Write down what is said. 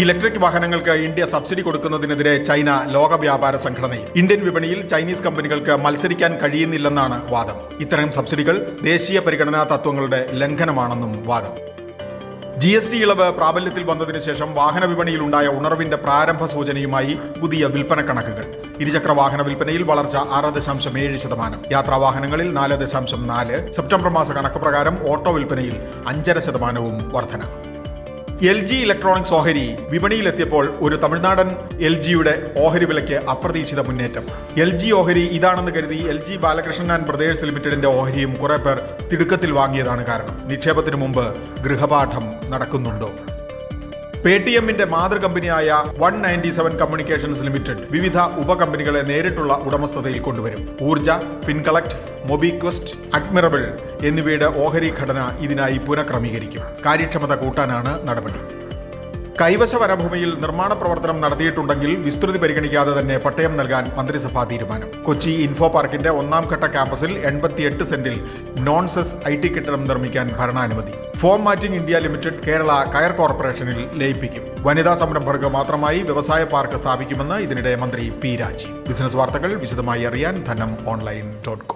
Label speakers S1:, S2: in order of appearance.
S1: Electric വാഹനങ്ങൾക്ക് India subsidy കൊടുക്കുന്നതിനെതിരെ China ലോക വ്യാപാര സംഘടനയിൽ ഇന്ത്യൻ വിപണിയിൽ ചൈനീസ് കമ്പനികൾക്ക് മത്സരിക്കാൻ കഴിയുന്നില്ലെന്നാണ് വാദം. ഇത്തരം സബ്സിഡികൾ ദേശീയ പരിഗണനാ തത്വങ്ങളുടെ ലംഘനമാണെന്നും വാദം. GST ഇളവ് പ്രാബല്യത്തിൽ വന്നതിന് ശേഷം വാഹന വിപണിയിലുണ്ടായ ഉണർവിന്റെ പ്രാരംഭ സൂചനയുമായി പുതിയ വിൽപ്പന കണക്കുകൾ. ഇരുചക്ര വാഹന വിൽപ്പനയിൽ വളർച്ച 6.7%, യാത്രാ വാഹനങ്ങളിൽ 4.4%, സെപ്റ്റംബർ മാസ കണക്ക് പ്രകാരം ഓട്ടോ വിൽപ്പനയിൽ 5.5% വർധന. LG ഇലക്ട്രോണിക്സ് ഓഹരി വിപണിയിലെത്തിയപ്പോൾ ഒരു തമിഴ്നാടൻ LGയുടെ ഓഹരി വിലയ്ക്ക് അപ്രതീക്ഷിത മുന്നേറ്റം. LG ഓഹരി ഇതാണെന്ന് കരുതി LG ബാലകൃഷ്ണൻ ആൻഡ് ബ്രദേഴ്സ് ലിമിറ്റഡിന്റെ ഓഹരിയും കുറെ പേർ തിടുക്കത്തിൽ വാങ്ങിയതാണ് കാരണം. നിക്ഷേപത്തിന് മുമ്പ് ഗൃഹപാഠം നടക്കുന്നുണ്ടോ? പേടിഎമ്മിന്റെ മാതൃകമ്പനിയായ 197 കമ്മ്യൂണിക്കേഷൻസ് ലിമിറ്റഡ് വിവിധ ഉപകമ്പനികളെ നേരിട്ടുള്ള ഉടമസ്ഥതയിൽ കൊണ്ടുവരും. ഊർജ, ഫിൻകളക്ട്, മൊബിക്വസ്റ്റ്, അഡ്മിറബിൾ എന്നിവയുടെ ഓഹരി ഘടന ഇതിനായി പുനഃക്രമീകരിക്കും. കാര്യക്ഷമത കൂട്ടാനാണ് നടപടി. കൈവശ വനഭൂമിയിൽ നിർമ്മാണ പ്രവർത്തനം നടത്തിയിട്ടുണ്ടെങ്കിൽ വിസ്തൃതി പരിഗണിക്കാതെ തന്നെ പട്ടയം നൽകാൻ മന്ത്രിസഭാ തീരുമാനം. കൊച്ചി ഇൻഫോ പാർക്കിന്റെ 1ാം ഘട്ട ക്യാമ്പസിൽ 88 സെന്റിൽ നോൺസെസ് IT കെട്ടിടം നിർമ്മിക്കാൻ ഭരണാനുമതി. Foam matting India limited Kerala കയർ കോർപ്പറേഷനിൽ ലയിപ്പിക്കും. വനിതാ സംരംഭകർക്ക് മാത്രമായി വ്യവസായ പാർക്ക് സ്ഥാപിക്കുമെന്ന് ഇതിനിടെ മന്ത്രി P. രാജീവ്. ബിസിനസ് വാർത്തകൾ വിശദമായി അറിയാൻ ധനം online.com.